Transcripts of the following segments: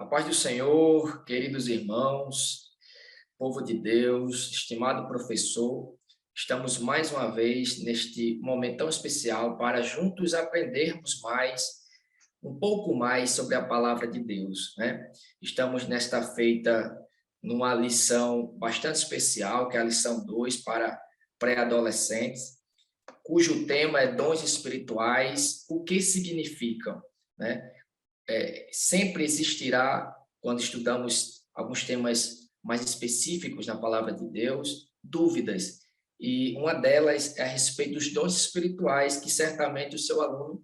paz do Senhor, queridos irmãos, povo de Deus, estimado professor, estamos mais uma vez neste momento tão especial para juntos aprendermos um pouco mais sobre a palavra de Deus, né? Estamos nesta feita numa lição bastante especial, que é a lição 2 para pré-adolescentes, cujo tema é dons espirituais, o que significam, né? Sempre existirá, quando estudamos alguns temas mais específicos na palavra de Deus, dúvidas. E uma delas é a respeito dos dons espirituais, que certamente o seu aluno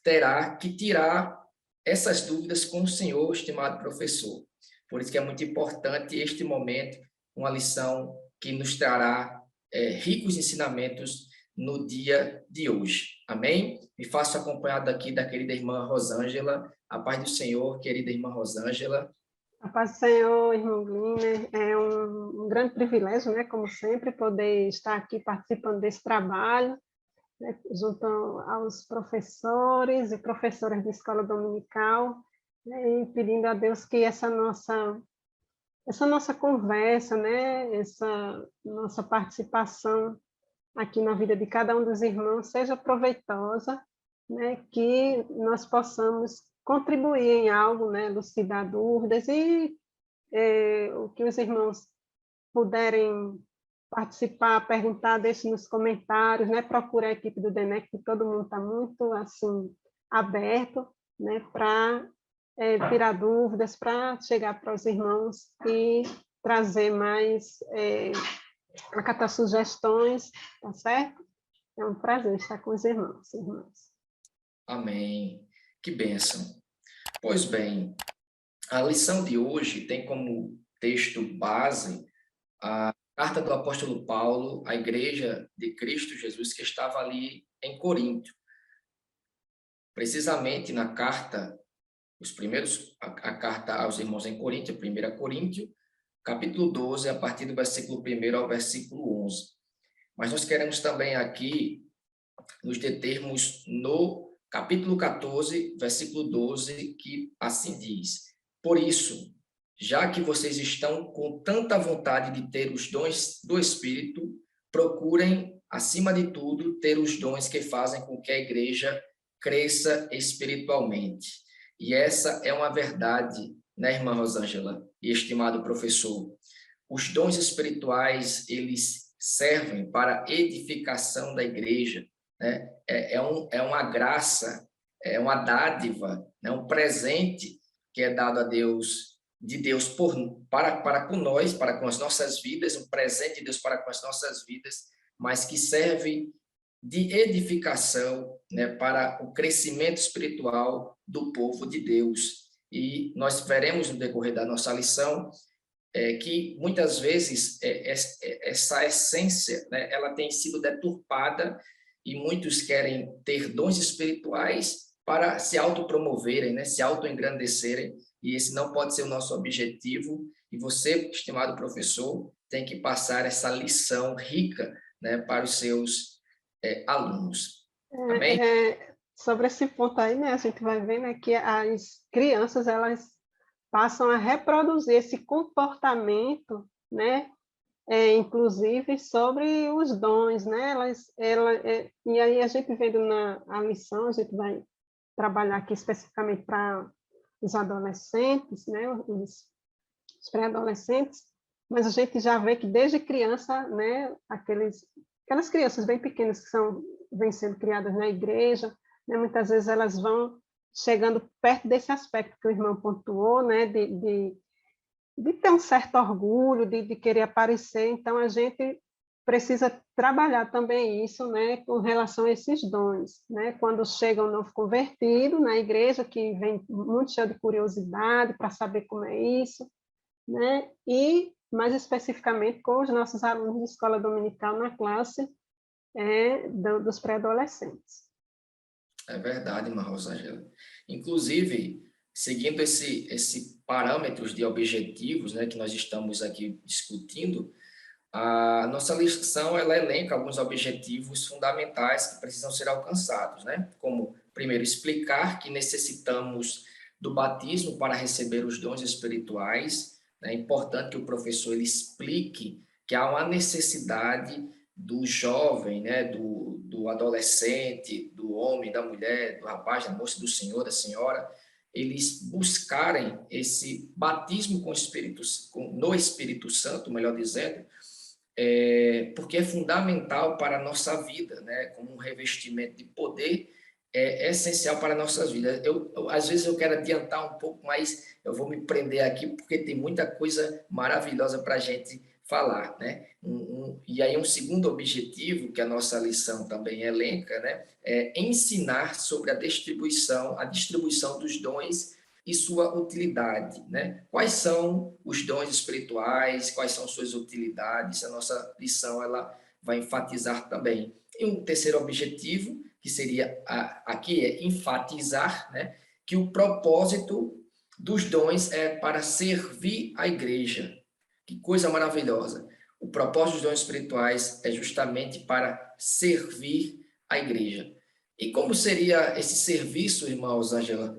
terá que tirar essas dúvidas com o senhor, estimado professor. Por isso que é muito importante este momento, uma lição que nos trará ricos ensinamentos no dia de hoje. Amém? Me faço acompanhado aqui da querida irmã Rosângela. A paz do Senhor, querida irmã Rosângela. A paz do Senhor, irmão Gliner. É um grande privilégio, né, como sempre, poder estar aqui participando desse trabalho, né, junto aos professores e professoras de escola dominical, né, e pedindo a Deus que essa nossa conversa, né, essa nossa participação aqui na vida de cada um dos irmãos seja proveitosa, né, que nós possamos contribuir em algo, né, elucidar dúvidas e o que os irmãos puderem participar, perguntar, deixe nos comentários, né, procure a equipe do DENEC, que todo mundo está muito assim aberto, né, para tirar dúvidas, para chegar para os irmãos e trazer mais, acatar sugestões, tá certo? É um prazer estar com os irmãos e irmãs. Amém. Que bênção. Pois bem, a lição de hoje tem como texto base a carta do apóstolo Paulo à igreja de Cristo Jesus que estava ali em Corinto. Precisamente na carta, a carta aos irmãos em Corinto, 1 Coríntios, capítulo 12, a partir do versículo 1 ao versículo 11. Mas nós queremos também aqui nos determos no capítulo 14, versículo 12, que assim diz: Por isso, já que vocês estão com tanta vontade de ter os dons do Espírito, procurem, acima de tudo, ter os dons que fazem com que a igreja cresça espiritualmente. E essa é uma verdade, né, irmã Rosângela e estimado professor? Os dons espirituais, eles servem para a edificação da igreja, né? É uma graça, é uma dádiva, né? Um presente que é dado a Deus, de Deus para com nós, para com as nossas vidas, um presente de Deus para com as nossas vidas, mas que serve de edificação, né, para o crescimento espiritual do povo de Deus. E nós veremos no decorrer da nossa lição que muitas vezes essa essência, né, ela tem sido deturpada e muitos querem ter dons espirituais para se autopromoverem, né, se autoengrandecerem, e esse não pode ser o nosso objetivo. E você, estimado professor, tem que passar essa lição rica, né, para os seus alunos. Amém? Sobre esse ponto aí, né, a gente vai ver, né, que as crianças, elas passam a reproduzir esse comportamento, né, inclusive sobre os dons, né, e aí a gente vendo a lição, a gente vai trabalhar aqui especificamente para os adolescentes, né, os pré-adolescentes, mas a gente já vê que desde criança, né, aquelas crianças bem pequenas que vêm sendo criadas na igreja, né, muitas vezes elas vão chegando perto desse aspecto que o irmão pontuou, né, de ter um certo orgulho, de querer aparecer. Então, a gente precisa trabalhar também isso, né, com relação a esses dons, né, quando chega um novo convertido na igreja, que vem muito cheio de curiosidade para saber como é isso, né, e mais especificamente com os nossos alunos de escola dominical na classe dos pré-adolescentes. É verdade, irmã Rosângela. Inclusive, seguindo esse parâmetros de objetivos, né, que nós estamos aqui discutindo, a nossa lição ela elenca alguns objetivos fundamentais que precisam ser alcançados, né? Como, primeiro, explicar que necessitamos do batismo para receber os dons espirituais. É importante que o professor ele explique que há uma necessidade do jovem, né, do adolescente, do homem, da mulher, do rapaz, da moça, do senhor, da senhora, eles buscarem esse batismo com o Espírito, no Espírito Santo, melhor dizendo, porque é fundamental para a nossa vida, né? Como um revestimento de poder, é essencial para a nossa vida. Às vezes eu quero adiantar um pouco, mas eu vou me prender aqui porque tem muita coisa maravilhosa para a gente falar, né? E aí um segundo objetivo que a nossa lição também elenca, né? É ensinar sobre a distribuição dos dons e sua utilidade, né? Quais são os dons espirituais, quais são suas utilidades? A nossa lição ela vai enfatizar também. E um terceiro objetivo, que seria aqui é enfatizar, né, que o propósito dos dons é para servir a igreja. Que coisa maravilhosa. O propósito dos dons espirituais é justamente para servir a igreja. E como seria esse serviço, irmãos, Angela?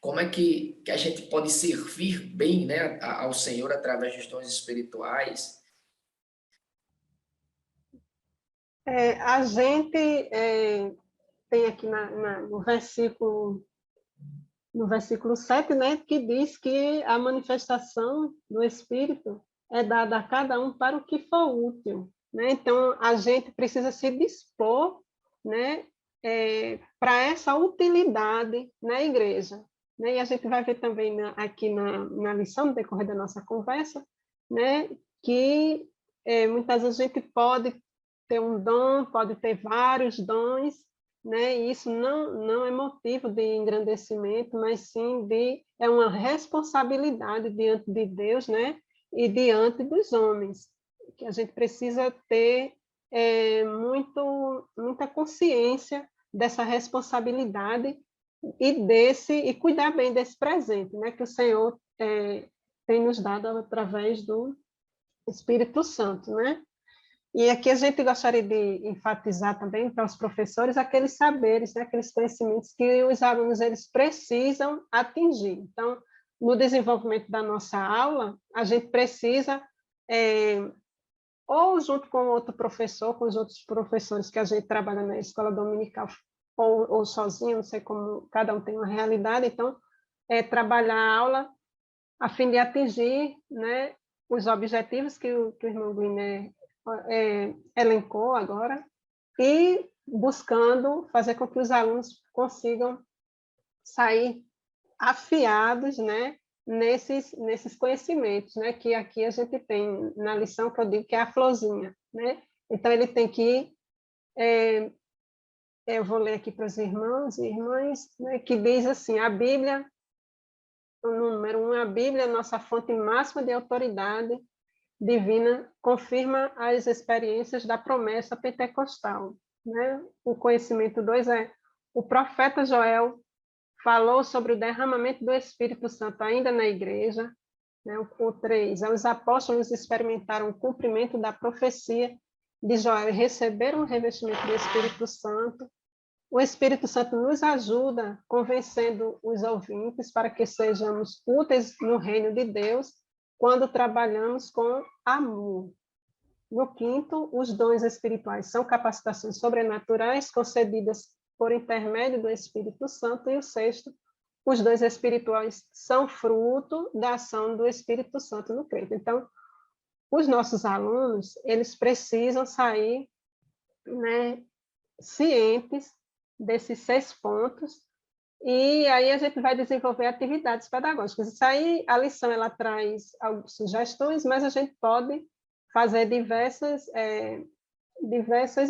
Como é que a gente pode servir bem, né, ao Senhor através dos dons espirituais? A gente tem aqui no versículo 7, né, que diz que a manifestação do Espírito é dada a cada um para o que for útil, né? Então, a gente precisa se dispor, né, para essa utilidade na igreja, né? E a gente vai ver também aqui na lição, no decorrer da nossa conversa, né, que muitas vezes a gente pode ter um dom, pode ter vários dons, né? E isso não é motivo de engrandecimento, mas sim é uma responsabilidade diante de Deus, né? E diante dos homens, que a gente precisa ter muita consciência dessa responsabilidade e cuidar bem desse presente, né? Que o Senhor tem nos dado através do Espírito Santo, né? E aqui a gente gostaria de enfatizar também para os professores aqueles saberes, né, aqueles conhecimentos que os alunos eles precisam atingir. Então, no desenvolvimento da nossa aula, a gente precisa, ou junto com outro professor, com os outros professores que a gente trabalha na escola dominical, ou sozinho, não sei como, cada um tem uma realidade, então, trabalhar a aula a fim de atingir, né, os objetivos que o irmão Gliner elencou agora, e buscando fazer com que os alunos consigam sair afiados, né, nesses conhecimentos, né, que aqui a gente tem na lição que eu digo que é a florzinha, né? Então ele tem que eu vou ler aqui para os irmãos e irmãs, né, que diz assim: a Bíblia, o número 1, a Bíblia é a nossa fonte máxima de autoridade divina, confirma as experiências da promessa pentecostal, né? O conhecimento 2 é: o profeta Joel falou sobre o derramamento do Espírito Santo ainda na igreja, né? O 3, os apóstolos experimentaram o cumprimento da profecia de Joel e receberam o revestimento do Espírito Santo. O Espírito Santo nos ajuda convencendo os ouvintes para que sejamos úteis no reino de Deus quando trabalhamos com amor. No quinto, os dons espirituais são capacitações sobrenaturais concedidas por intermédio do Espírito Santo. E o sexto, os dons espirituais são fruto da ação do Espírito Santo no crente. Então, os nossos alunos, eles precisam sair, né, cientes desses 6 pontos, e aí a gente vai desenvolver atividades pedagógicas. Isso aí, a lição, ela traz algumas sugestões, mas a gente pode fazer diversas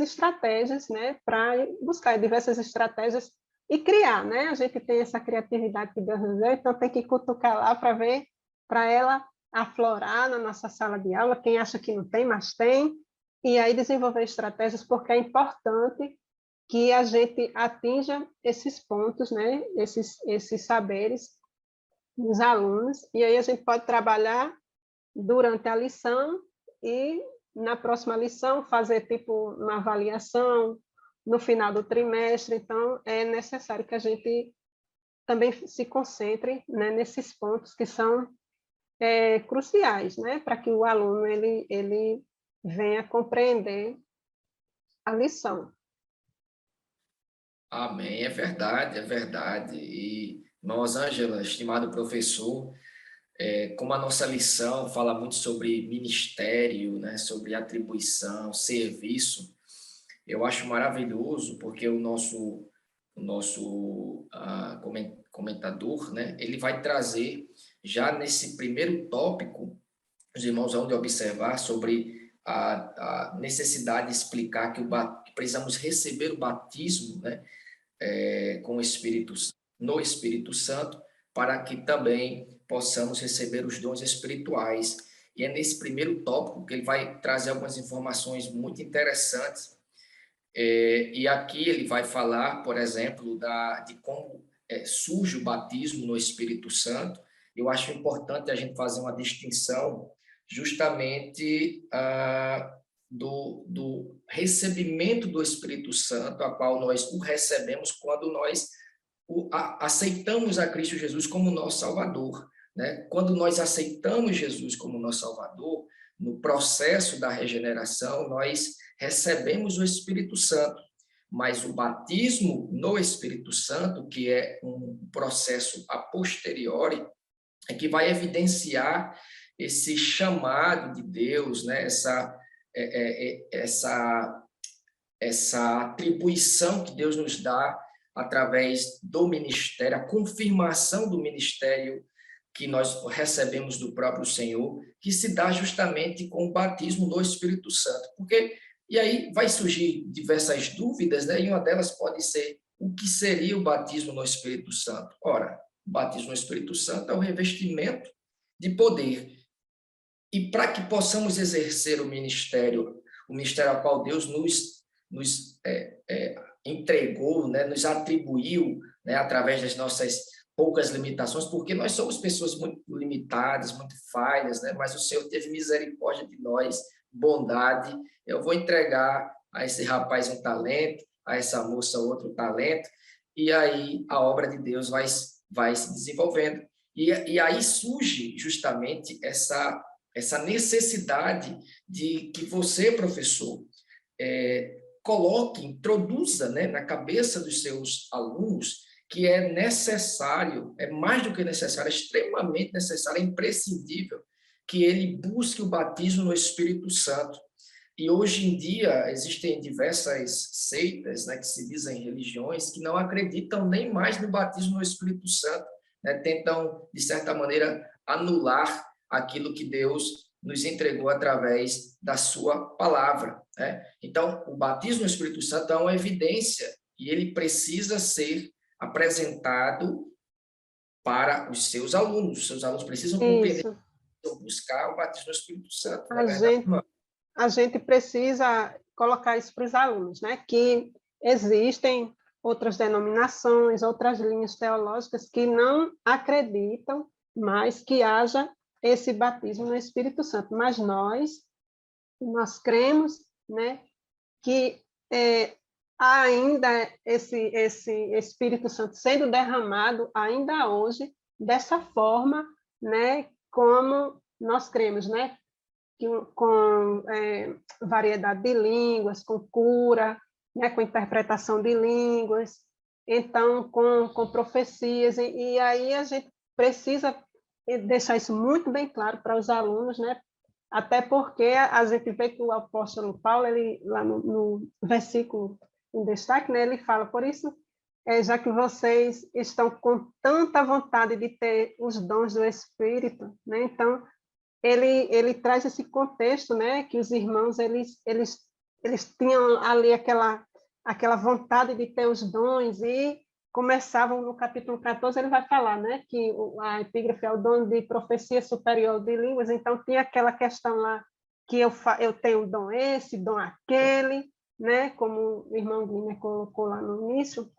estratégias, né, para buscar diversas estratégias e criar, né? A gente tem essa criatividade que Deus nos deu, então tem que cutucar lá para ver, para ela aflorar na nossa sala de aula. Quem acha que não tem, mas tem, e aí desenvolver estratégias, porque é importante que a gente atinja esses pontos, né? Esses saberes dos alunos, e aí a gente pode trabalhar durante a lição e na próxima lição fazer tipo uma avaliação no final do trimestre. Então é necessário que a gente também se concentre, né, nesses pontos que são cruciais, né, para que o aluno ele venha compreender a lição. Amém, é verdade, é verdade. E, irmã Rosângela, estimado professor, como a nossa lição fala muito sobre ministério, né, sobre atribuição, serviço, eu acho maravilhoso, porque o nosso comentador, né, ele vai trazer, já nesse primeiro tópico, os irmãos vão de observar sobre a necessidade de explicar que precisamos receber o batismo, né, com o Espírito, no Espírito Santo, para que também possamos receber os dons espirituais. E é nesse primeiro tópico que ele vai trazer algumas informações muito interessantes. E aqui ele vai falar, por exemplo, de como surge o batismo no Espírito Santo. Eu acho importante a gente fazer uma distinção justamente do recebimento do Espírito Santo, a qual nós o recebemos quando nós aceitamos a Cristo Jesus como nosso Salvador, né? Quando nós aceitamos Jesus como nosso Salvador, no processo da regeneração, nós recebemos o Espírito Santo, mas o batismo no Espírito Santo, que é um processo a posteriori, é que vai evidenciar esse chamado de Deus, né? Essa atribuição que Deus nos dá através do ministério, a confirmação do ministério que nós recebemos do próprio Senhor, que se dá justamente com o batismo no Espírito Santo. E aí vai surgir diversas dúvidas, né? E uma delas pode ser: o que seria o batismo no Espírito Santo? Ora, o batismo no Espírito Santo é o revestimento de poder. E para que possamos exercer o ministério ao qual Deus nos entregou, né, nos atribuiu, né, através das nossas poucas limitações, porque nós somos pessoas muito limitadas, muito falhas, né, mas o Senhor teve misericórdia de nós, bondade. Eu vou entregar a esse rapaz um talento, a essa moça outro talento, e aí a obra de Deus vai se desenvolvendo. E aí surge justamente essa necessidade de que você, professor, coloque, introduza, né, na cabeça dos seus alunos que é necessário, é mais do que necessário, é extremamente necessário, é imprescindível que ele busque o batismo no Espírito Santo. E hoje em dia existem diversas seitas, né, que se dizem religiões, que não acreditam nem mais no batismo no Espírito Santo, né, tentam, de certa maneira, anular aquilo que Deus nos entregou através da sua palavra, né? Então, o batismo no Espírito Santo é uma evidência e ele precisa ser apresentado para os seus alunos. Os seus alunos precisam compreender, buscar o batismo no Espírito Santo, não é verdade, irmão? A gente precisa colocar isso para os alunos, né? Que existem outras denominações, outras linhas teológicas que não acreditam mais que haja esse batismo no Espírito Santo, mas nós cremos, né, que ainda esse Espírito Santo sendo derramado ainda hoje dessa forma, né, como nós cremos, né, com variedade de línguas, com cura, né, com interpretação de línguas, então com profecias, e aí a gente precisa deixar isso muito bem claro para os alunos, né? Até porque a gente vê que o apóstolo Paulo, ele, lá no versículo em destaque, né, ele fala: por isso, já que vocês estão com tanta vontade de ter os dons do Espírito, né, então ele traz esse contexto, né, que os irmãos eles tinham ali aquela vontade de ter os dons, e começavam no capítulo 14, ele vai falar, né, que a epígrafe é o dom de profecia superior de línguas, então tinha aquela questão lá que eu tenho dom esse, dom aquele, né, como o irmão Guilherme colocou lá no início,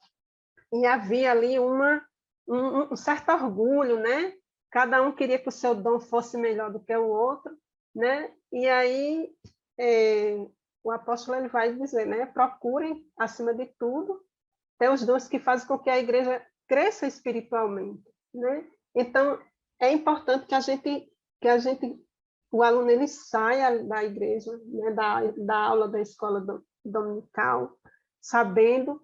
e havia ali um certo orgulho, né? Cada um queria que o seu dom fosse melhor do que o outro, né? E aí o apóstolo ele vai dizer, né? Procurem, acima de tudo, ter os dons que fazem com que a igreja cresça espiritualmente, né? Então, é importante que o aluno ele saia da igreja, né, da aula da escola dominical, sabendo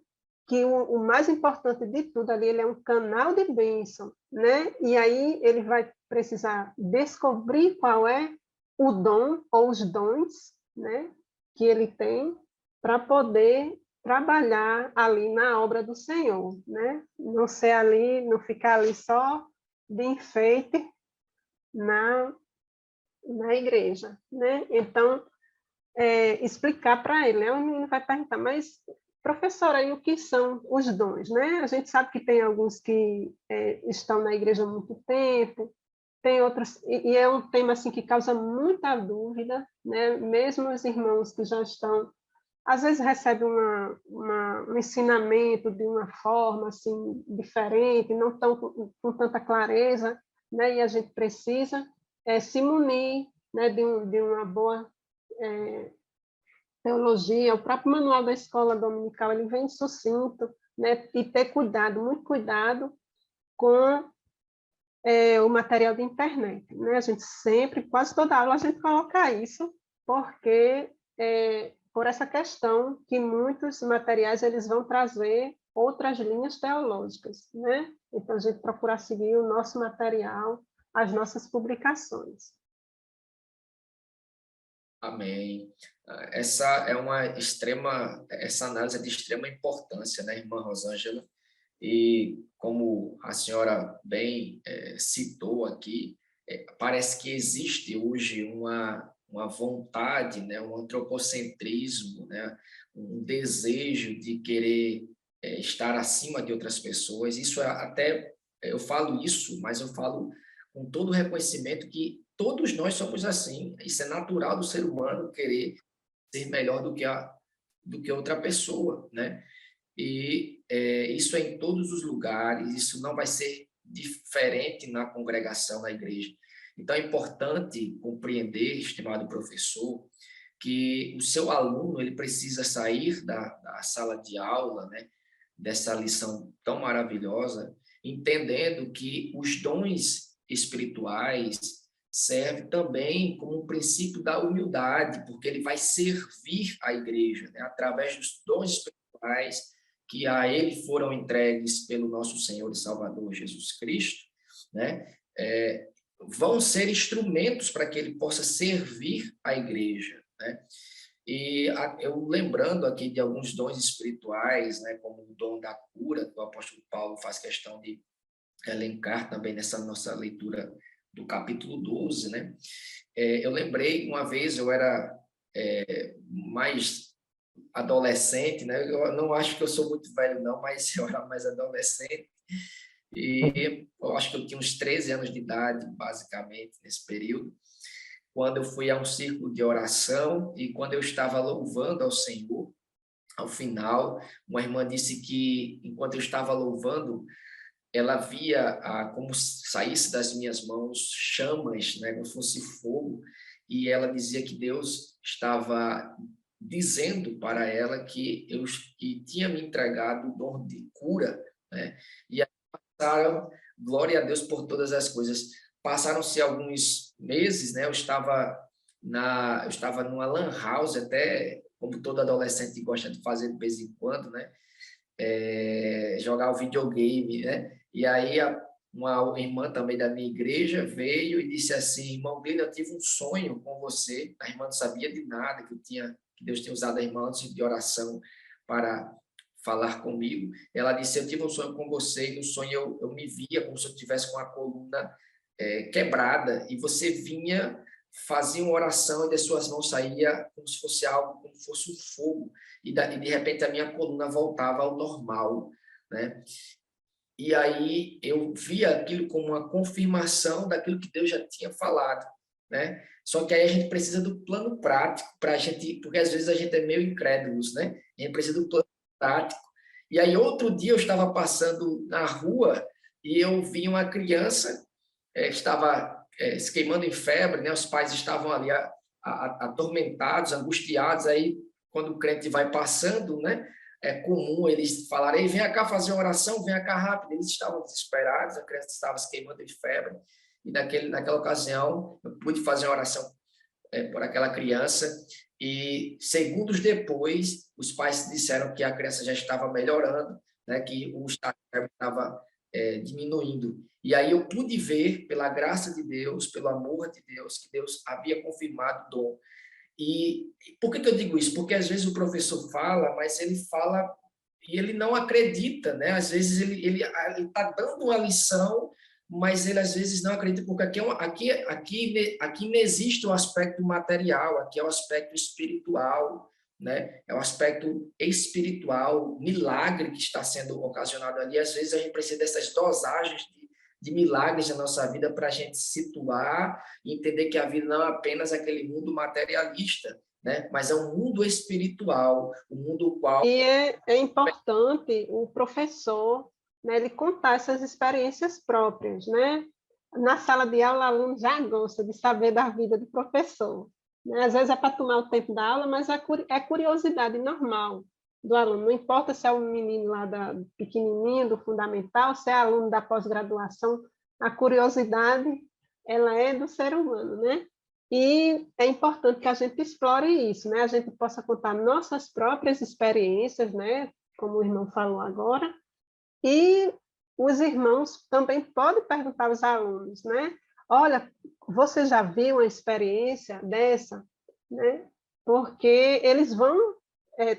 que o mais importante de tudo ali, ele é um canal de bênção, né? E aí ele vai precisar descobrir qual é o dom ou os dons, né, que ele tem para poder trabalhar ali na obra do Senhor, né? Não ser ali, não ficar ali só de enfeite na igreja, né? Então, explicar para ele, né? O menino vai perguntar, mas professora, e o que são os dons, né? A gente sabe que tem alguns que estão na igreja há muito tempo, tem outros, e é um tema assim que causa muita dúvida, né? Mesmo os irmãos que já estão, às vezes recebem um ensinamento de uma forma assim diferente, não estão com tanta clareza, né? E a gente precisa se munir, né? De uma boa teologia. O próprio manual da escola dominical ele vem sucinto, né? E ter cuidado, muito cuidado com o material de internet, né? A gente sempre, quase toda aula, a gente coloca isso, porque por essa questão que muitos materiais eles vão trazer outras linhas teológicas, né? Então, a gente procura seguir o nosso material, as nossas publicações. Amém. Essa análise é de extrema importância, né, irmã Rosângela? E como a senhora bem citou aqui, parece que existe hoje uma vontade, né, um antropocentrismo, né, um desejo de querer estar acima de outras pessoas. Isso até, eu falo isso, mas eu falo com todo o reconhecimento que todos nós somos assim. Isso é natural do ser humano querer ser melhor do que outra pessoa, né? E isso é em todos os lugares, isso não vai ser diferente na congregação, na igreja. Então, é importante compreender, estimado professor, que o seu aluno ele precisa sair da sala de aula, né, dessa lição tão maravilhosa, entendendo que os dons espirituais servem também como um princípio da humildade, porque ele vai servir a igreja, né, através dos dons espirituais que a ele foram entregues pelo nosso Senhor e Salvador Jesus Cristo, né? Vão ser instrumentos para que ele possa servir a igreja, né? E eu lembrando aqui de alguns dons espirituais, né, como o dom da cura, que o apóstolo Paulo faz questão de elencar também nessa nossa leitura do capítulo 12, né? Eu lembrei, uma vez eu era mais adolescente, né? Eu não acho que eu sou muito velho, não, mas eu era mais adolescente. E eu acho que eu tinha uns 13 anos de idade, basicamente, nesse período, quando eu fui a um círculo de oração e quando eu estava louvando ao Senhor, ao final, uma irmã disse que, enquanto eu estava louvando, ela via como saísse das minhas mãos chamas, né, como fosse fogo, e ela dizia que Deus estava dizendo para ela que tinha me entregado o dom de cura, né? E aí passaram, glória a Deus por todas as coisas. Passaram-se alguns meses, né? Eu estava numa lan house, até como todo adolescente gosta de fazer de vez em quando, né? Jogar o videogame, né? E aí uma irmã também da minha igreja veio e disse assim: irmão Glênio, eu tive um sonho com você. A irmã não sabia de nada, que Deus tinha usado a irmã antes de oração para falar comigo. Ela disse: eu tive um sonho com você e no sonho eu me via como se eu tivesse com a coluna quebrada e você vinha, fazia uma oração e das suas mãos saía como se fosse algo, como se fosse um fogo e de repente a minha coluna voltava ao normal, né? E aí eu via aquilo como uma confirmação daquilo que Deus já tinha falado, né? Só que aí a gente precisa do plano prático para a gente, porque às vezes a gente é meio incrédulos, né? A gente precisa do plano prático. E aí outro dia eu estava passando na rua e eu vi uma criança estava se queimando em febre, né? Os pais estavam ali atormentados, angustiados. Aí quando o crente vai passando, né? é comum eles falarem, vem cá fazer uma oração, vem cá rápido. Eles estavam desesperados, a criança estava se queimando de febre, e naquela ocasião eu pude fazer uma oração por aquela criança, e segundos depois, os pais disseram que a criança já estava melhorando, né, que o estado estava diminuindo. E aí eu pude ver, pela graça de Deus, pelo amor de Deus, que Deus havia confirmado o dom. E por que eu digo isso? Porque às vezes o professor fala, mas ele fala e ele não acredita, né? Às vezes ele está dando uma lição, mas ele às vezes não acredita, porque aqui não existe o aspecto material, aqui é o aspecto espiritual, né? É o aspecto espiritual, milagre que está sendo ocasionado ali. Às vezes a gente precisa dessas dosagens de milagres na nossa vida para a gente situar e entender que a vida não é apenas aquele mundo materialista, né? Mas é um mundo espiritual, um mundo qual... E é importante o professor, né, ele contar essas experiências próprias, né? Na sala de aula, o aluno já gosta de saber da vida do professor, né? Às vezes é para tomar o tempo da aula, mas é curiosidade normal do aluno. Não importa se é um menino lá pequenininho, do fundamental, se é aluno da pós-graduação, a curiosidade, ela é do ser humano, né? E é importante que a gente explore isso, né? A gente possa contar nossas próprias experiências, né? Como o irmão falou agora, e os irmãos também podem perguntar aos alunos, né? Olha, você já viu uma experiência dessa, né? Porque eles vão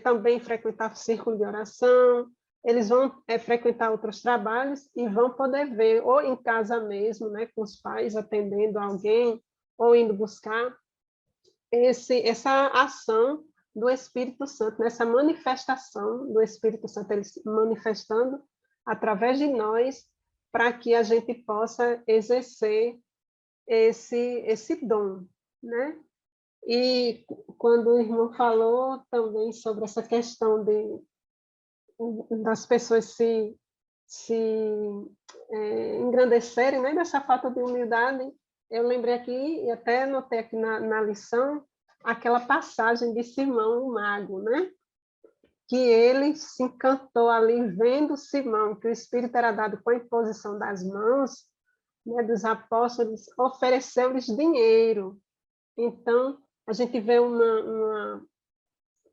também frequentar o círculo de oração, eles vão frequentar outros trabalhos e vão poder ver, ou em casa mesmo, né? Com os pais atendendo alguém, ou indo buscar essa ação do Espírito Santo, nessa manifestação do Espírito Santo, ele se manifestando através de nós, para que a gente possa exercer esse dom, né? E quando o irmão falou também sobre essa questão das pessoas se engrandecerem, né, dessa falta de humildade, eu lembrei aqui, e até anotei aqui na lição, aquela passagem de Simão, o mago, né? Que ele se encantou ali vendo Simão, que o Espírito era dado com a imposição das mãos, né, dos apóstolos, ofereceu-lhes dinheiro. Então, a gente vê uma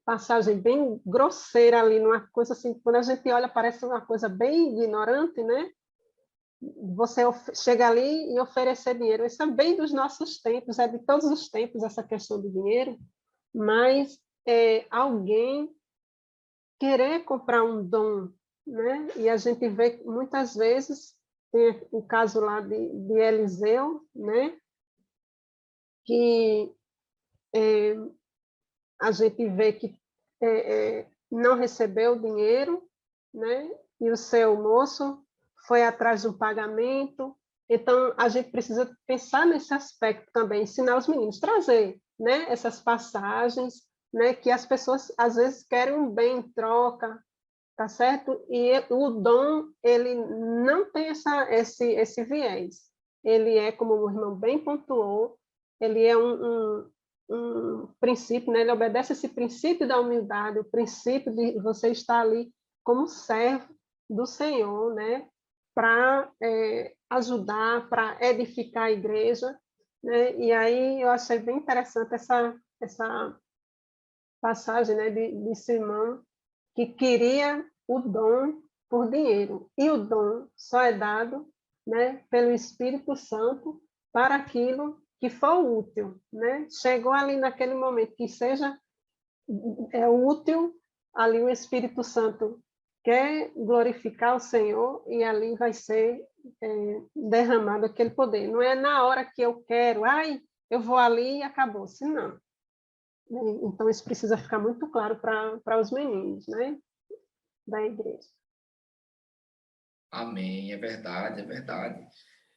passagem bem grosseira ali, numa coisa assim, quando a gente olha, parece uma coisa bem ignorante, né? Você chega ali e oferecer dinheiro. Isso é bem dos nossos tempos, é de todos os tempos essa questão do dinheiro, mas alguém querer comprar um dom, né? E a gente vê muitas vezes, tem o caso lá de Eliseu, né? Que a gente vê que não recebeu o dinheiro, né? E o seu moço foi atrás do pagamento. Então, a gente precisa pensar nesse aspecto também, ensinar os meninos, trazer, né, essas passagens, né, que as pessoas, às vezes, querem um bem em troca, tá certo? E o dom, ele não tem esse viés. Ele é, como o irmão bem pontuou, ele é um princípio, né? Ele obedece esse princípio da humildade, o princípio de você estar ali como servo do Senhor, né? Para ajudar, para edificar a igreja, né? E aí eu achei bem interessante essa passagem, né, de Simão, que queria o dom por dinheiro. E o dom só é dado, né, pelo Espírito Santo para aquilo que for útil, né? Chegou ali naquele momento que seja útil, ali o Espírito Santo quer glorificar o Senhor e ali vai ser derramado aquele poder. Não é na hora que eu quero, ai, eu vou ali e acabou-se, não. Então, isso precisa ficar muito claro para os meninos, né, da igreja. Amém, é verdade, é verdade.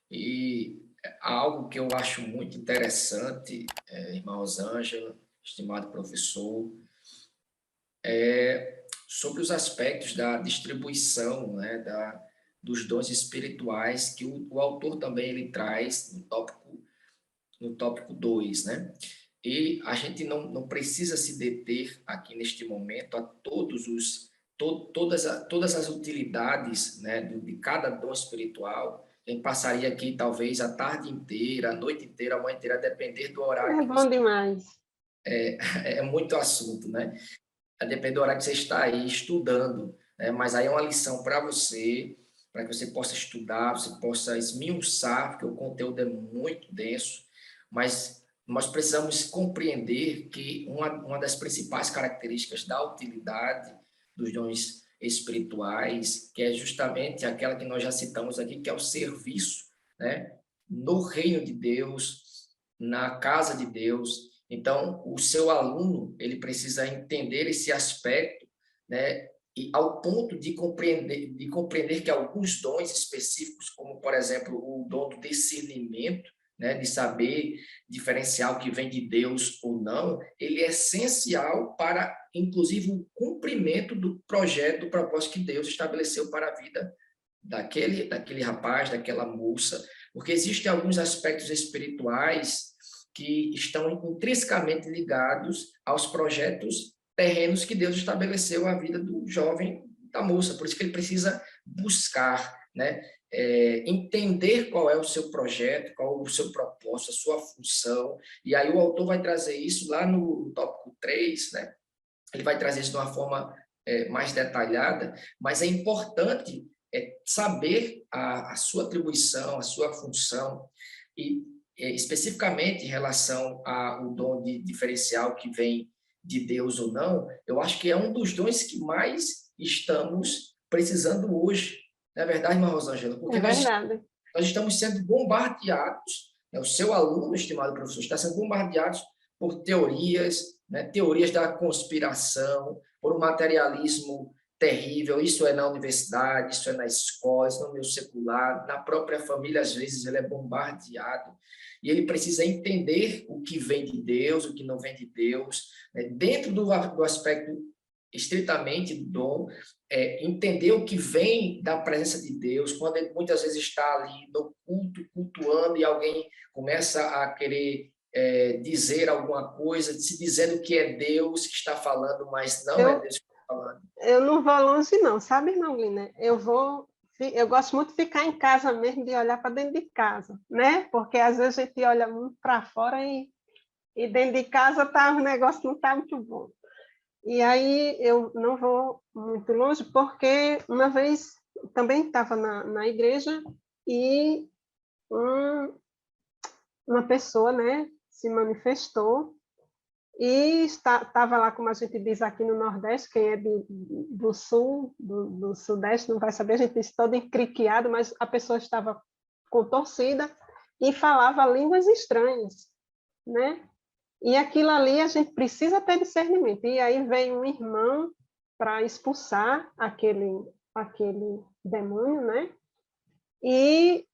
E algo que eu acho muito interessante, irmã Rosângela, estimado professor, é sobre os aspectos da distribuição, né, dos dons espirituais que o autor também ele traz no tópico 2, né? E a gente não precisa se deter aqui neste momento a todos os todas as utilidades, né, de cada dom espiritual. A gente passaria aqui talvez a tarde inteira, a noite inteira, a manhã inteira, a depender do horário É que você... bom demais. É muito assunto, né? A depender do horário que você está aí estudando, né? Mas aí é uma lição para que você possa estudar, você possa esmiuçar, porque o conteúdo é muito denso, mas nós precisamos compreender que uma das principais características da utilidade dos dons espirituais, que é justamente aquela que nós já citamos aqui, que é o serviço, né? No reino de Deus, na casa de Deus. Então, o seu aluno, ele precisa entender esse aspecto, né? E ao ponto de compreender que alguns dons específicos, como, por exemplo, o dom do discernimento, né, de saber diferenciar o que vem de Deus ou não, ele é essencial para, inclusive, o cumprimento do projeto, do propósito que Deus estabeleceu para a vida daquele rapaz, daquela moça, porque existem alguns aspectos espirituais que estão intrinsecamente ligados aos projetos terrenos que Deus estabeleceu à vida do jovem, da moça. Por isso que ele precisa buscar, né? Entender qual é o seu projeto, qual é o seu propósito, a sua função. E aí o autor vai trazer isso lá no tópico 3, né? Ele vai trazer isso de uma forma mais detalhada, mas é importante saber a sua atribuição, a sua função, e especificamente em relação ao dom de diferencial que vem de Deus ou não, eu acho que é um dos dons que mais estamos precisando hoje. Não é verdade, irmã Rosângela? Porque É verdade. nós estamos sendo bombardeados, né? O seu aluno, estimado professor, está sendo bombardeado por teorias, né? Teorias da conspiração, por um materialismo terrível. Isso é na universidade, isso é na escola, isso é no meio secular, na própria família, às vezes, ele é bombardeado. E ele precisa entender o que vem de Deus, o que não vem de Deus, né? Dentro do aspecto estritamente do dom, entender o que vem da presença de Deus, quando ele muitas vezes está ali no culto, cultuando, e alguém começa a querer dizer alguma coisa, se dizendo que é Deus que está falando, mas não é Deus que está falando. Eu não vou longe não, sabe, não, Lina? Eu gosto muito de ficar em casa mesmo, de olhar para dentro de casa, né? Porque às vezes a gente olha muito para fora e dentro de casa o negócio não está muito bom. E aí eu não vou muito longe, porque uma vez também estava na igreja e uma pessoa, né, se manifestou e estava lá, como a gente diz aqui no Nordeste, quem é do Sul, do Sudeste, não vai saber, a gente diz todo encriquiado, mas a pessoa estava contorcida e falava línguas estranhas, né? E aquilo ali a gente precisa ter discernimento. E aí vem um irmão para expulsar aquele demônio, né? E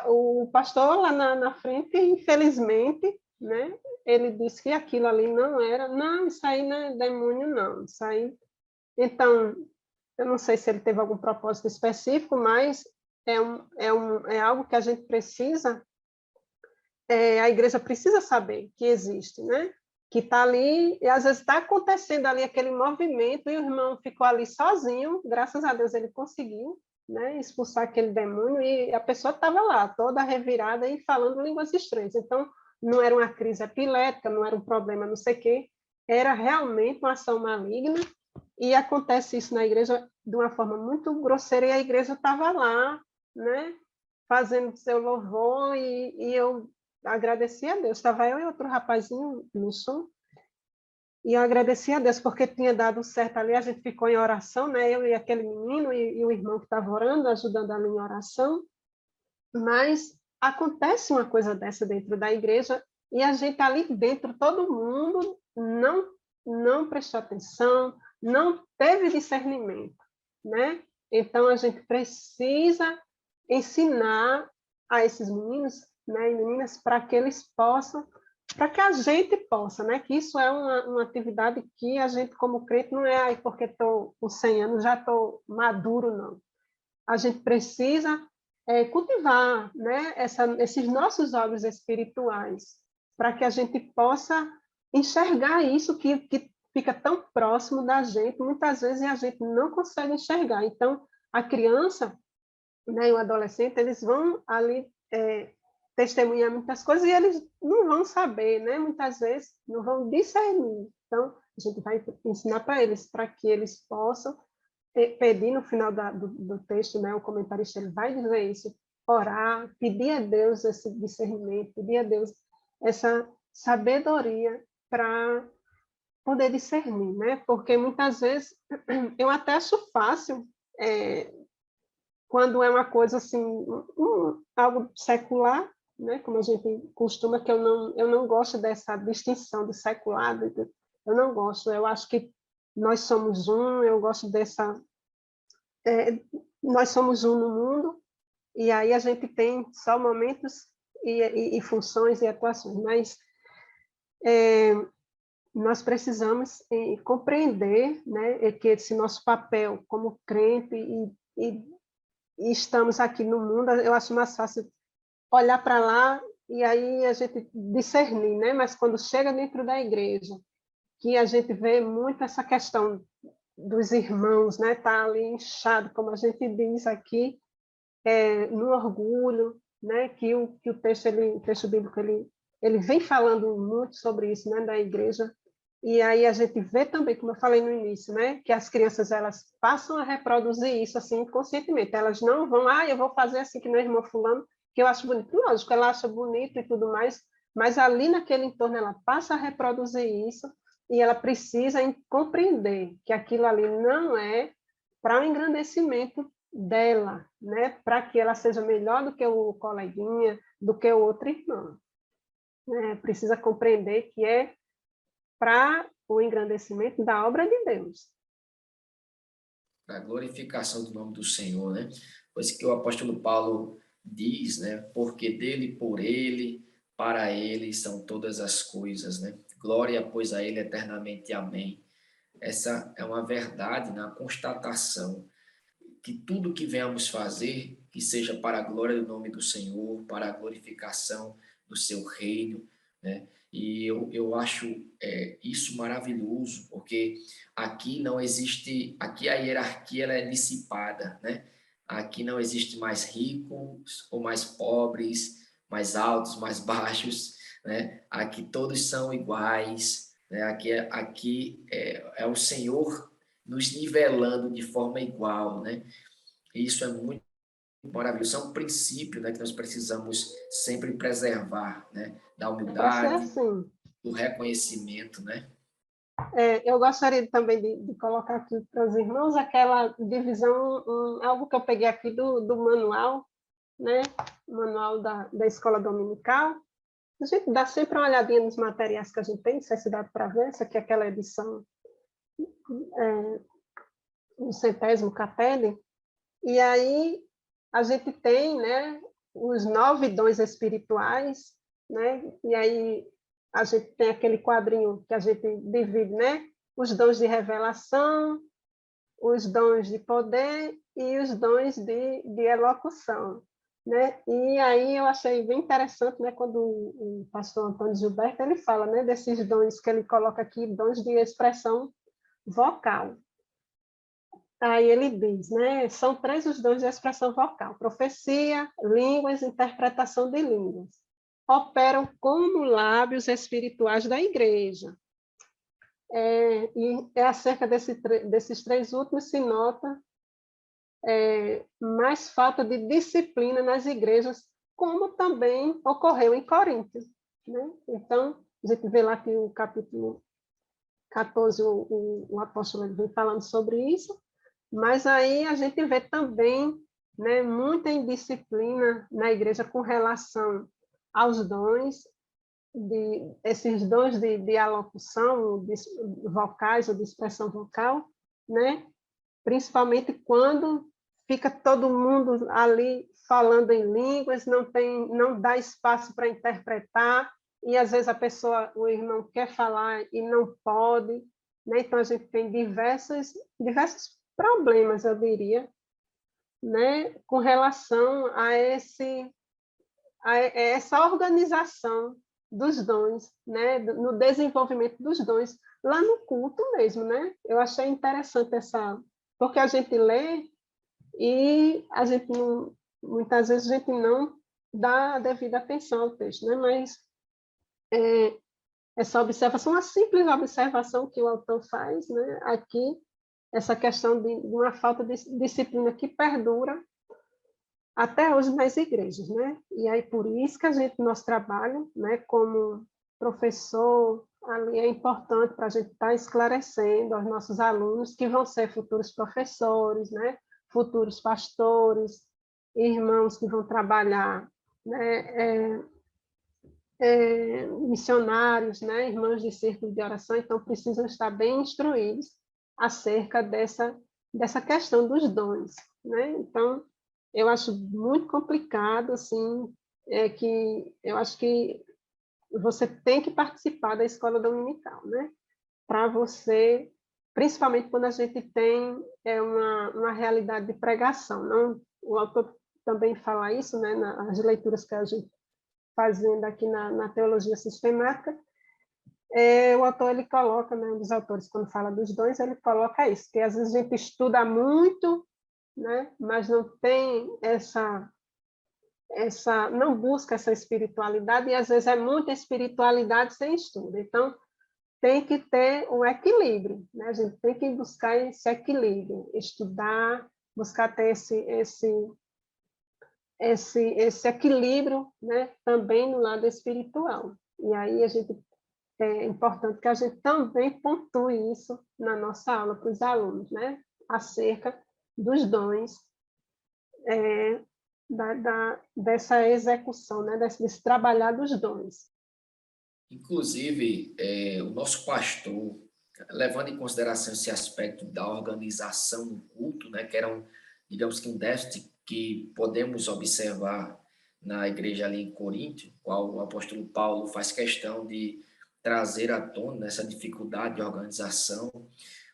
o pastor lá na frente, infelizmente, né? Ele disse que aquilo ali não, isso aí não é demônio, não. Isso aí... Então, eu não sei se ele teve algum propósito específico, mas é algo que a gente precisa, a igreja precisa saber que existe, né? Que está ali, e às vezes está acontecendo ali aquele movimento, e o irmão ficou ali sozinho, graças a Deus ele conseguiu, né, expulsar aquele demônio, e a pessoa estava lá, toda revirada e falando línguas estranhas. Então, não era uma crise epilética, não era um problema não sei o quê, era realmente uma ação maligna, e acontece isso na igreja de uma forma muito grosseira, e a igreja estava lá, né, fazendo seu louvor, e eu agradeci a Deus. Estava eu e outro rapazinho no som, e eu agradeci a Deus, porque tinha dado certo ali, a gente ficou em oração, né? Eu e aquele menino, e o irmão que estava orando, ajudando ali em oração, mas acontece uma coisa dessa dentro da igreja, e a gente ali dentro, todo mundo não prestou atenção, não teve discernimento, né? Então, a gente precisa ensinar a esses meninos, né, e meninas, para que eles possam, para que a gente possa, né, que isso é uma atividade que a gente, como crente, não é aí porque estou com 100 anos, já estou maduro, não. A gente precisa cultivar, né, esses nossos olhos espirituais, para que a gente possa enxergar isso, que fica tão próximo da gente, muitas vezes a gente não consegue enxergar. Então, a criança, né, e o adolescente, eles vão ali testemunhar muitas coisas e eles não vão saber, né? Muitas vezes não vão discernir. Então, a gente vai ensinar para eles, para que eles possam pedir no final do texto, né, o comentarista ele vai dizer isso, orar, pedir a Deus esse discernimento, pedir a Deus essa sabedoria para poder discernir, né? Porque muitas vezes eu até acho fácil quando é uma coisa assim, algo secular, né? Como a gente costuma, que eu não gosto dessa distinção do secular, eu não gosto, eu acho que nós somos um, eu gosto dessa... nós somos um no mundo, e aí a gente tem só momentos e funções e atuações, mas nós precisamos compreender, né, que esse nosso papel como crente e estamos aqui no mundo, eu acho mais fácil olhar para lá e aí a gente discernir, né? Mas quando chega dentro da igreja, que a gente vê muito essa questão dos irmãos, né? Tá ali inchado, como a gente diz aqui, no orgulho, né? Que o texto bíblico ele vem falando muito sobre isso, né? Da igreja. E aí a gente vê também, como eu falei no início, né? Que as crianças elas passam a reproduzir isso assim inconscientemente. Elas não vão, eu vou fazer assim que meu irmão fulano, que eu acho bonito. Lógico, ela acha bonito e tudo mais, mas ali naquele entorno ela passa a reproduzir isso e ela precisa compreender que aquilo ali não é para o engrandecimento dela, né? Para que ela seja melhor do que o coleguinha, do que o outro irmão. Né? Precisa compreender que é para o engrandecimento da obra de Deus. Para a glorificação do nome do Senhor, né? Pois que o apóstolo Paulo diz, né? Porque dele, por ele, para ele são todas as coisas, né? Glória, pois, a ele eternamente. Amém. Essa é uma verdade na constatação que tudo que venhamos fazer, que seja para a glória do nome do Senhor, para a glorificação do seu reino, né? E eu acho isso maravilhoso, porque aqui não existe, aqui a hierarquia ela é dissipada, né? Aqui não existe mais ricos ou mais pobres, mais altos, mais baixos, né? Aqui todos são iguais, né? Aqui é o Senhor nos nivelando de forma igual, né? E isso é muito maravilhoso. É um princípio, né, que nós precisamos sempre preservar, né? Da É para ser humildade, assim. do reconhecimento, né? Eu gostaria também de colocar aqui para os irmãos aquela divisão, algo que eu peguei aqui do manual, né? Manual da escola dominical. A gente dá sempre uma olhadinha nos materiais que a gente tem, necessidade para ver, essa aqui é aquela edição do 100º Capelle, e aí a gente tem, né, os 9 dons espirituais, né? E aí a gente tem aquele quadrinho que a gente divide, né? Os dons de revelação, os dons de poder e os dons de elocução, né? E aí eu achei bem interessante, né, quando o pastor Antônio Gilberto ele fala, né, desses dons que ele coloca aqui, dons de expressão vocal. Aí ele diz, né, são 3 os dons de expressão vocal: profecia, línguas, interpretação de línguas. Operam como lábios espirituais da igreja. E acerca desses 3 últimos se nota mais falta de disciplina nas igrejas, como também ocorreu em Corinto. Né? Então, a gente vê lá que o capítulo 14, o apóstolo vem falando sobre isso, mas aí a gente vê também, né, muita indisciplina na igreja com relação aos dons, esses dons de alocução, de vocais ou de expressão vocal, né? Principalmente quando fica todo mundo ali falando em línguas, não dá espaço para interpretar, e às vezes o irmão quer falar e não pode, né? Então a gente tem diversos problemas, eu diria, né, com relação a essa organização dos dons, né? No desenvolvimento dos dons, lá no culto mesmo, né? Eu achei interessante porque a gente lê e a gente não, muitas vezes a gente não dá a devida atenção ao texto, né? Mas essa observação, uma simples observação que o autor faz, né? Aqui, essa questão de uma falta de disciplina que perdura até hoje nas igrejas, né? E aí por isso que nosso trabalho, né, como professor, ali é importante para a gente estar esclarecendo aos nossos alunos que vão ser futuros professores, né, futuros pastores, irmãos que vão trabalhar, né, missionários, né, irmãos de círculo de oração, então precisam estar bem instruídos acerca dessa questão dos dons, né? Então, eu acho muito complicado, assim, que eu acho que você tem que participar da escola dominical, né? Para você, principalmente quando a gente tem uma realidade de pregação, não? O autor também fala isso, né? Nas leituras que a gente fazendo aqui na teologia sistemática, o autor ele coloca, né, um dos autores, quando fala dos dons, ele coloca isso, que às vezes a gente estuda muito, né, mas não tem não busca essa espiritualidade, e às vezes é muita espiritualidade sem estudo. Então, tem que ter um equilíbrio, né? A gente tem que buscar esse equilíbrio, estudar, buscar ter esse equilíbrio, né, também no lado espiritual. E aí é importante que a gente também pontue isso na nossa aula para os alunos, né, acerca dos dons, dessa execução, né, desse trabalhar dos dons. Inclusive, o nosso pastor, levando em consideração esse aspecto da organização do culto, né, que era digamos que um déficit que podemos observar na igreja ali em Coríntio, qual o apóstolo Paulo faz questão de trazer à tona essa dificuldade de organização.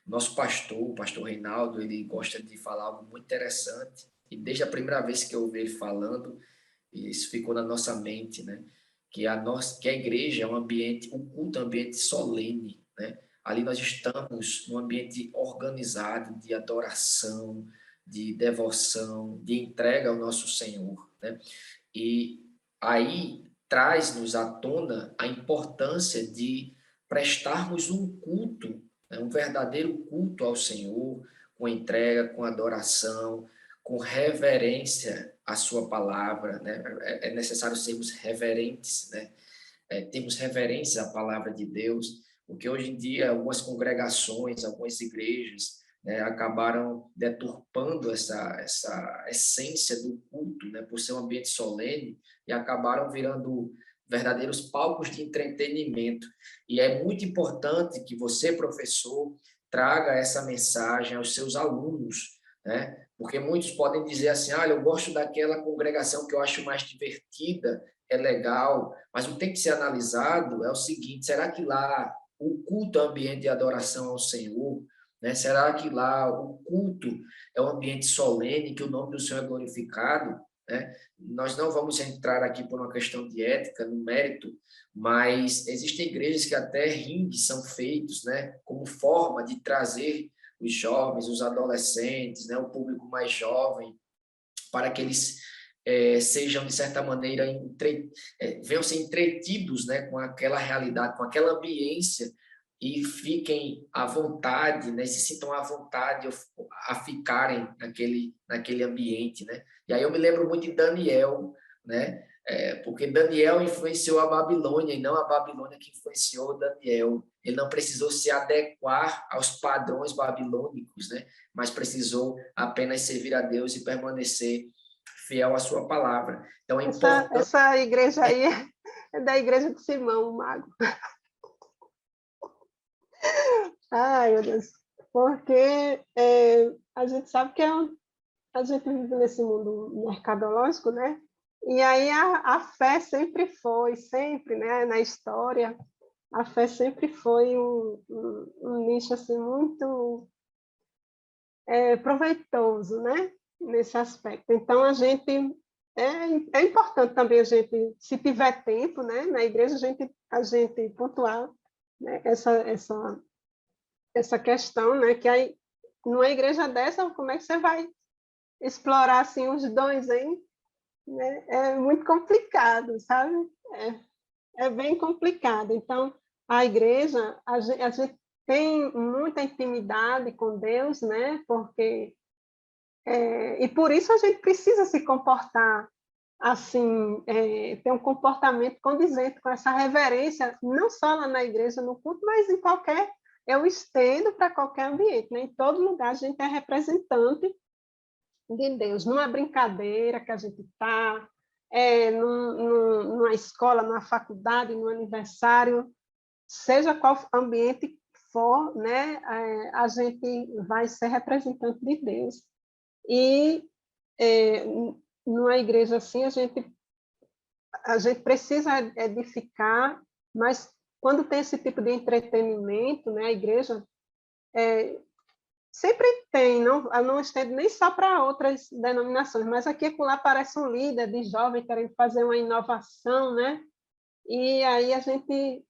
O nosso pastor, o pastor Reinaldo, ele gosta de falar algo muito interessante, e desde a primeira vez que eu ouvi ele falando, isso ficou na nossa mente, né? Que a igreja é um ambiente, o culto é um ambiente solene, né? Ali nós estamos num ambiente organizado de adoração, de devoção, de entrega ao nosso Senhor, né? E aí traz-nos à tona a importância de prestarmos um culto, né? Um verdadeiro culto ao Senhor, com entrega, com adoração, com reverência à sua palavra, né? É necessário sermos reverentes, né? Temos reverência à palavra de Deus, porque hoje em dia algumas congregações, algumas igrejas, né, acabaram deturpando essa essência do culto, né, por ser um ambiente solene, e acabaram virando verdadeiros palcos de entretenimento. E é muito importante que você, professor, traga essa mensagem aos seus alunos, né? Porque muitos podem dizer assim, olha, eu gosto daquela congregação que eu acho mais divertida, é legal, mas o que tem que ser analisado é o seguinte, será que lá o culto é um ambiente de adoração ao Senhor? Né? Será que lá o culto é um ambiente solene, que o nome do Senhor é glorificado? Né? Nós não vamos entrar aqui por uma questão de ética, no mérito, mas existem igrejas que até rindes são feitos, né, como forma de trazer os jovens, os adolescentes, né, o público mais jovem, para que eles sejam, de certa maneira, venham ser entretidos, né, com aquela realidade, com aquela ambiência, e fiquem à vontade, né, se sintam à vontade a ficarem naquele ambiente, né? E aí eu me lembro muito de Daniel, né? Porque Daniel influenciou a Babilônia, e não a Babilônia que influenciou Daniel. Ele não precisou se adequar aos padrões babilônicos, né? Mas precisou apenas servir a Deus e permanecer fiel à sua palavra. Então, é importante... Essa igreja aí é da igreja de Simão, o mago. Ai, meu Deus. Porque a gente sabe que a gente vive nesse mundo mercadológico, né? E aí a fé sempre, né? Na história, a fé sempre foi um nicho assim, muito proveitoso, né? Nesse aspecto. Então, a gente é importante também a gente, se tiver tempo, né, na igreja, a gente pontuar, né, essa questão, né, que aí, numa igreja dessa, como é que você vai explorar assim os dons, hein? Né? É muito complicado, sabe? É bem complicado. Então, a igreja, a gente tem muita intimidade com Deus, né? Porque e por isso a gente precisa se comportar assim, ter um comportamento condizente com essa reverência, não só lá na igreja, no culto, mas em qualquer, eu estendo para qualquer ambiente, né? Em todo lugar a gente é representante de Deus, numa brincadeira que a gente está, numa escola, numa faculdade, no aniversário, seja qual ambiente for, né, a gente vai ser representante de Deus. E numa igreja assim, a gente precisa edificar, mas quando tem esse tipo de entretenimento, né, a igreja sempre tem, não estende nem só para outras denominações, mas aqui e lá aparece um líder de jovem querendo fazer uma inovação, né? E aí a gente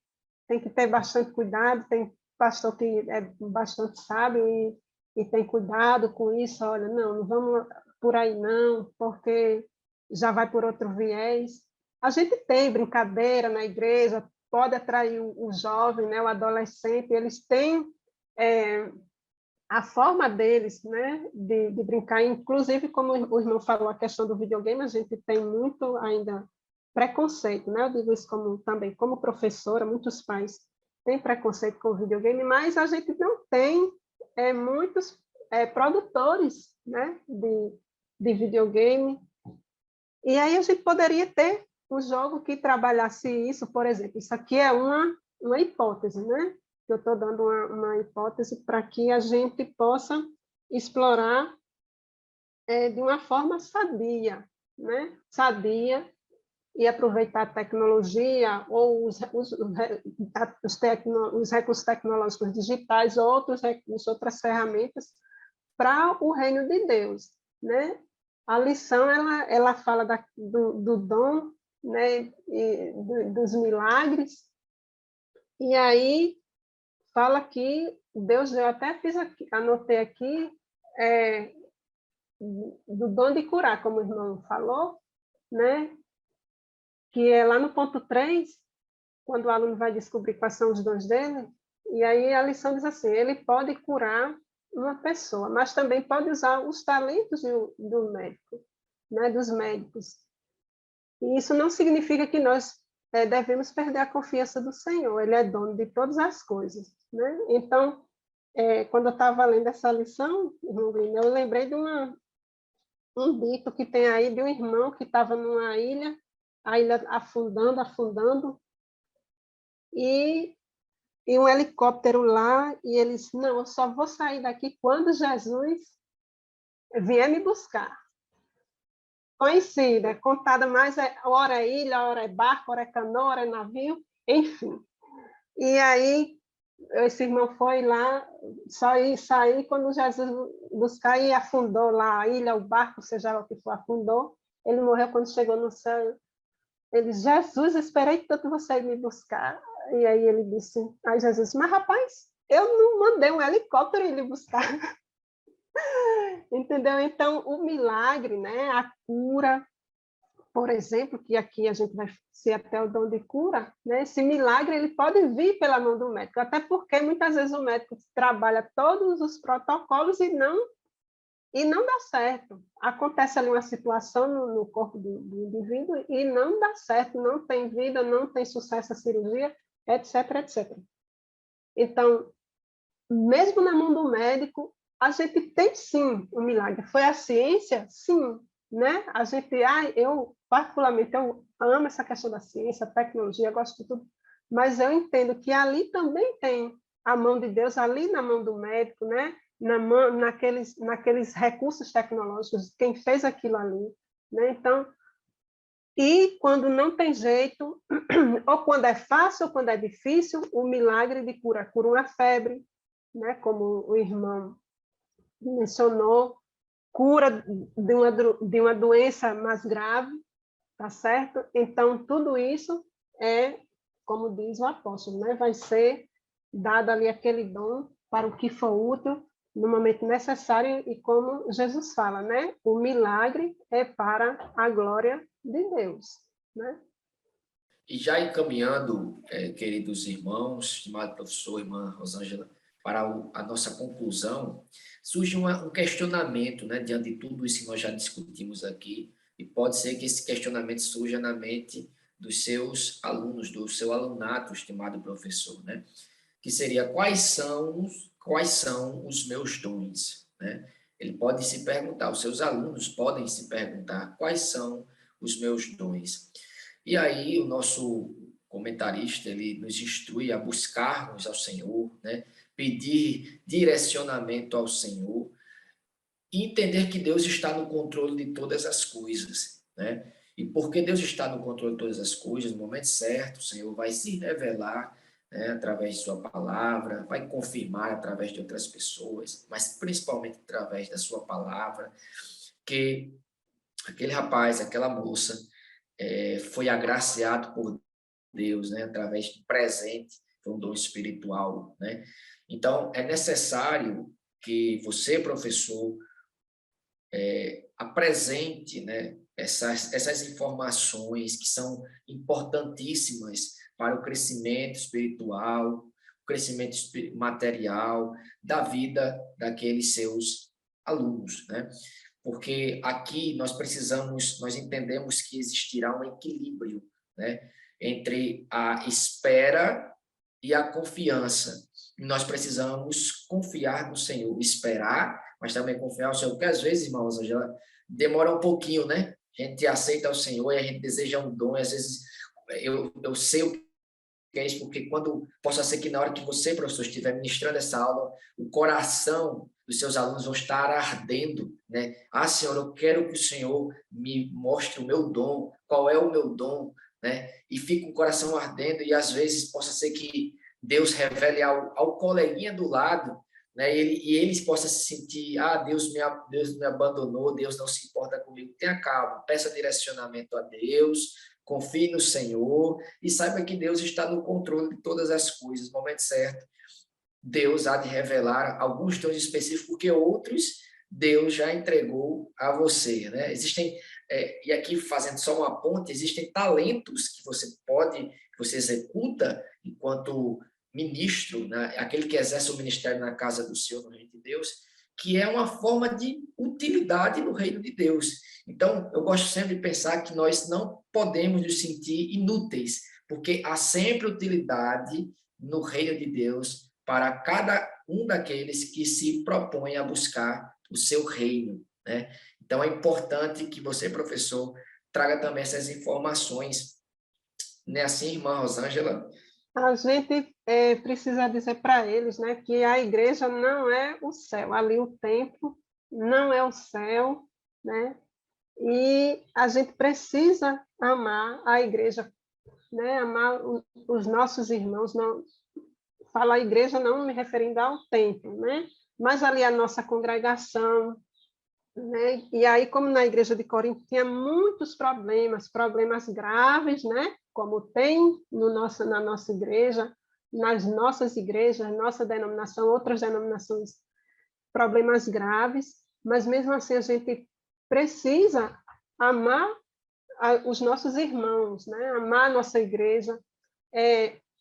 tem que ter bastante cuidado, tem pastor que é bastante sábio e tem cuidado com isso, olha, não vamos por aí não, porque já vai por outro viés. A gente tem brincadeira na igreja, pode atrair o jovem, né, o adolescente, eles têm a forma deles, né, de brincar, inclusive, como o irmão falou, a questão do videogame, a gente tem muito ainda preconceito, né? Eu digo isso também como professora, muitos pais têm preconceito com o videogame, mas a gente não tem muitos produtores, né, de videogame, e aí a gente poderia ter um jogo que trabalhasse isso, por exemplo, isso aqui é uma hipótese, né? Eu estou dando uma hipótese para que a gente possa explorar de uma forma sadia, né? Sadia, e aproveitar a tecnologia ou os recursos tecnológicos digitais, outros recursos, outras ferramentas para o reino de Deus, né? A lição ela fala do dom, né? Dos milagres, e aí fala que Deus, eu até anotei aqui, do dom de curar, como o irmão falou, né? Que é lá no ponto 3, quando o aluno vai descobrir quais são os dons dele, e aí a lição diz assim, ele pode curar uma pessoa, mas também pode usar os talentos do médico, né? Dos médicos. E isso não significa que nós devemos perder a confiança do Senhor, Ele é dono de todas as coisas, né? Então, quando eu estava lendo essa lição, eu lembrei de um dito que tem aí de um irmão que estava numa ilha, a ilha afundando, e um helicóptero lá, e ele disse, não, eu só vou sair daqui quando Jesus vier me buscar. Conhecida, contada mais, hora é ilha, hora é barco, hora é canoa, hora é navio, enfim. E aí, esse irmão foi lá, só ir sair quando Jesus buscar e afundou lá a ilha, o barco, seja lá o que for, afundou. Ele morreu quando chegou no céu. Ele disse, Jesus, esperei tanto você ir me buscar. E aí ele disse, aí Jesus, mas rapaz, eu não mandei um helicóptero ir lhe buscar. Entendeu? Então, o milagre, né, a cura, por exemplo, que aqui a gente vai ser até o dom de cura, né? Esse milagre ele pode vir pela mão do médico, até porque muitas vezes o médico trabalha todos os protocolos e não dá certo. Acontece ali uma situação no corpo do indivíduo e não dá certo, não tem vida, não tem sucesso a cirurgia, etc, etc. Então, mesmo na mão do médico, a gente tem sim um milagre. Foi a ciência? Sim, né? A gente, eu particularmente eu amo essa questão da ciência, tecnologia, gosto de tudo, mas eu entendo que ali também tem a mão de Deus, ali na mão do médico, né? Naqueles recursos tecnológicos, quem fez aquilo ali, né? Então, e quando não tem jeito, ou quando é fácil ou quando é difícil, o milagre de cura uma febre, né? Como o irmão mencionou, cura de uma doença mais grave, tá certo? Então, tudo isso é, como diz o apóstolo, né? Vai ser dado ali aquele dom para o que for útil no momento necessário e como Jesus fala, né? O milagre é para a glória de Deus, né? E já encaminhando, queridos irmãos, estimado professor, irmã Rosângela, para a nossa conclusão, surge um questionamento, né, diante de tudo isso que nós já discutimos aqui, e pode ser que esse questionamento surja na mente dos seus alunos, do seu alunato, estimado professor, né? Que seria quais são os meus dons, né? Ele pode se perguntar, os seus alunos podem se perguntar quais são os meus dons. E aí o nosso comentarista, ele nos instrui a buscarmos ao Senhor, né? Pedir direcionamento ao Senhor e entender que Deus está no controle de todas as coisas, né? E porque Deus está no controle de todas as coisas, no momento certo, o Senhor vai se revelar, né, através de sua palavra, vai confirmar através de outras pessoas, mas principalmente através da sua palavra, que aquele rapaz, aquela moça, foi agraciado por Deus, né, através de presente, foi um dom espiritual, né? Então, é necessário que você, professor, apresente, né, essas informações que são importantíssimas para o crescimento espiritual, o crescimento material da vida daqueles seus alunos, né? Porque aqui nós entendemos que existirá um equilíbrio, né, entre a espera e a confiança. E nós precisamos confiar no Senhor, esperar, mas também confiar no Senhor, porque às vezes, irmãos, demora um pouquinho, né? A gente aceita o Senhor e a gente deseja um dom, e às vezes eu sei o que é isso, porque quando possa ser que na hora que você, professor, estiver ministrando essa aula, o coração dos seus alunos vão estar ardendo, né? Ah, Senhor, eu quero que o Senhor me mostre o meu dom, qual é o meu dom, né? E fica o coração ardendo e às vezes possa ser que Deus revele ao coleguinha do lado, né? E eles possam se sentir, Deus me abandonou, Deus não se importa comigo. Tenha calma, peça direcionamento a Deus, confie no Senhor e saiba que Deus está no controle de todas as coisas. No momento certo, Deus há de revelar alguns dons específicos, porque outros Deus já entregou a você, né? Existem, e aqui fazendo só uma ponte, existem talentos que você executa enquanto ministro, né? Aquele que exerce o ministério na casa do Senhor, no reino de Deus, que é uma forma de utilidade no reino de Deus. Então, eu gosto sempre de pensar que nós não podemos nos sentir inúteis, porque há sempre utilidade no reino de Deus para cada um daqueles que se propõem a buscar o seu reino, né? Então, é importante que você, professor, traga também essas informações. Não é assim, irmã Rosângela? A gente precisa dizer para eles, né, que a igreja não é o céu, ali o templo não é o céu, né? E a gente precisa amar a igreja, né? Amar os nossos irmãos. Não, falar igreja não me referindo ao templo, né? Mas ali a nossa congregação, né? E aí, como na igreja de Corinto tinha muitos problemas graves, né? Como tem na nossa igreja, nas nossas igrejas, nossa denominação, outras denominações, problemas graves, mas mesmo assim a gente precisa amar os nossos irmãos, né? Amar a nossa igreja,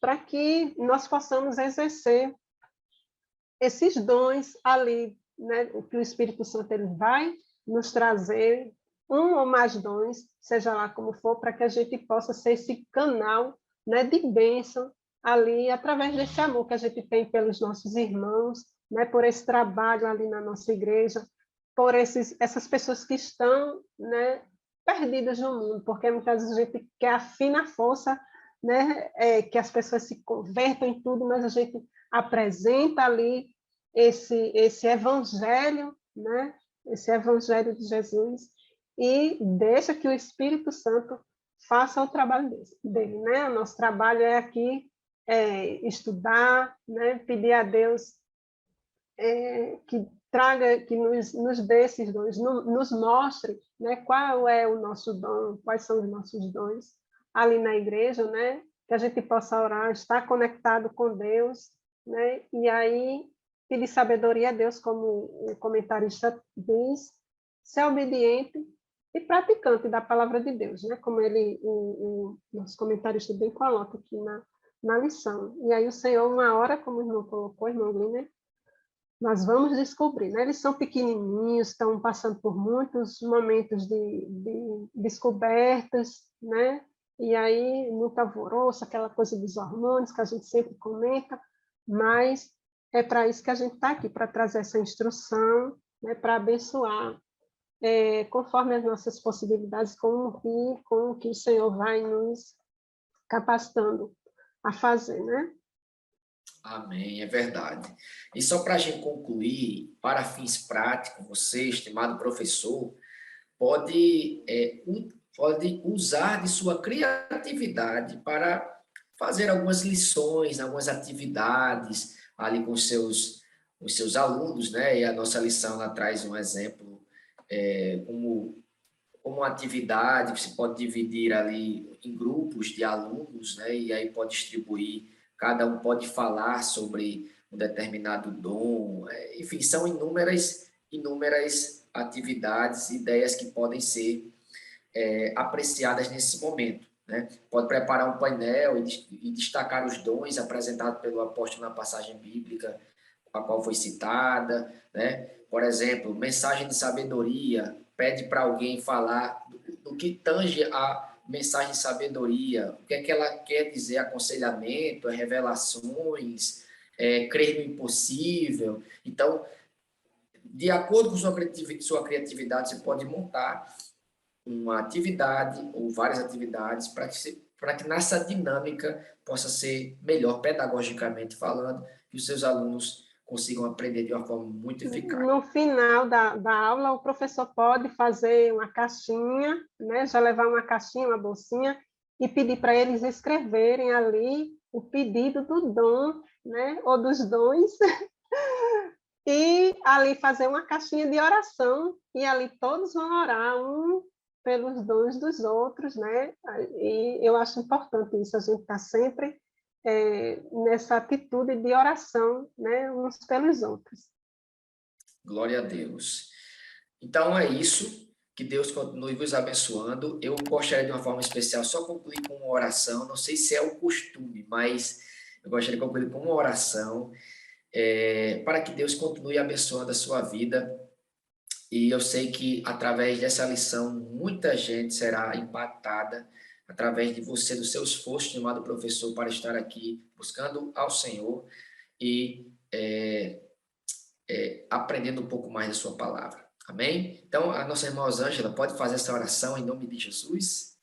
para que nós possamos exercer esses dons ali, né? O que o Espírito Santo ele vai nos trazer, um ou mais dons, seja lá como for, para que a gente possa ser esse canal, né, de bênção ali, através desse amor que a gente tem pelos nossos irmãos, né, por esse trabalho ali na nossa igreja, por essas pessoas que estão, né, perdidas no mundo, porque muitas vezes a gente quer a fina força, né, que as pessoas se convertam em tudo, mas a gente apresenta ali esse evangelho, né, esse evangelho de Jesus, e deixa que o Espírito Santo faça o trabalho dele, né? O nosso trabalho é aqui estudar, né? Pedir a Deus que traga, que nos dê esses dons, nos mostre, né, qual é o nosso dom, quais são os nossos dons ali na igreja, né, que a gente possa orar, estar conectado com Deus, né, e aí pedir sabedoria a Deus, como o comentarista diz, ser obediente e praticante da palavra de Deus, né, como o nosso comentarista bem coloca aqui na lição. E aí o Senhor, uma hora, como o irmão colocou, irmão Gliner, nós vamos descobrir, né? Eles são pequenininhos, estão passando por muitos momentos de descobertas, né? E aí, muito alvoroço, aquela coisa dos hormônios que a gente sempre comenta, mas é para isso que a gente está aqui, para trazer essa instrução, né? Para abençoar, conforme as nossas possibilidades, com o que o Senhor vai nos capacitando a fazer, né? Amém, é verdade. E só para a gente concluir, para fins práticos, você, estimado professor, pode usar de sua criatividade para fazer algumas lições, algumas atividades ali com os seus alunos, né? E a nossa lição ela traz um exemplo como uma atividade que você pode dividir ali em grupos de alunos, né? E aí pode distribuir, cada um pode falar sobre um determinado dom, enfim, são inúmeras atividades, ideias que podem ser apreciadas nesse momento. Né? Pode preparar um painel e destacar os dons apresentados pelo apóstolo na passagem bíblica, a qual foi citada. Né? Por exemplo, mensagem de sabedoria, pede para alguém falar do que tange a mensagem de sabedoria, o que é que ela quer dizer, aconselhamento, revelações, crer no impossível. Então, de acordo com sua criatividade, você pode montar uma atividade ou várias atividades para que nessa dinâmica possa ser melhor pedagogicamente falando e os seus alunos consigam aprender de uma forma muito eficaz. No final da aula, o professor pode fazer uma caixinha, né? Já levar uma caixinha, uma bolsinha, e pedir para eles escreverem ali o pedido do dom, né? Ou dos dons, e ali fazer uma caixinha de oração, e ali todos vão orar um pelos dons dos outros, né? E eu acho importante isso, a gente está sempre nessa atitude de oração, né? Uns pelos outros. Glória a Deus. Então é isso. Que Deus continue vos abençoando. Eu gostaria de uma forma especial só concluir com uma oração. Não sei se é o costume, mas eu gostaria de concluir com uma oração para que Deus continue abençoando a sua vida. E eu sei que através dessa lição muita gente será impactada através de você, do seu esforço, estimado professor, para estar aqui buscando ao Senhor e aprendendo um pouco mais da sua palavra. Amém? Então, a nossa irmã Rosângela pode fazer essa oração em nome de Jesus?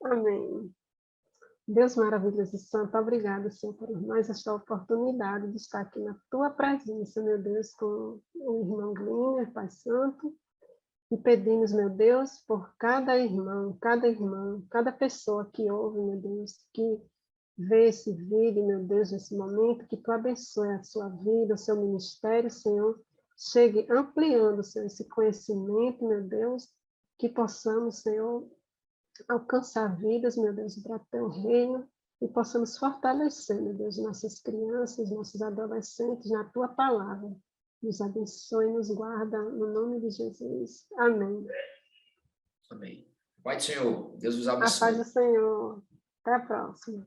Amém. Deus maravilhoso e santo, obrigado, Senhor, por mais esta oportunidade de estar aqui na tua presença, meu Deus, com o irmão Gliner, Pai Santo, e pedimos, meu Deus, por cada irmão, cada irmã, cada pessoa que ouve, meu Deus, que vê esse vídeo, meu Deus, nesse momento, que tu abençoe a sua vida, o seu ministério, Senhor, chegue ampliando, Senhor, esse conhecimento, meu Deus, que possamos, Senhor, alcançar vidas, meu Deus, para teu reino, e possamos fortalecer, meu Deus, nossas crianças, nossos adolescentes na tua palavra. Nos abençoe e nos guarda, no nome de Jesus. Amém. Amém. Pai do Senhor, Deus vos A paz abençoe. do Senhor. Até a próxima.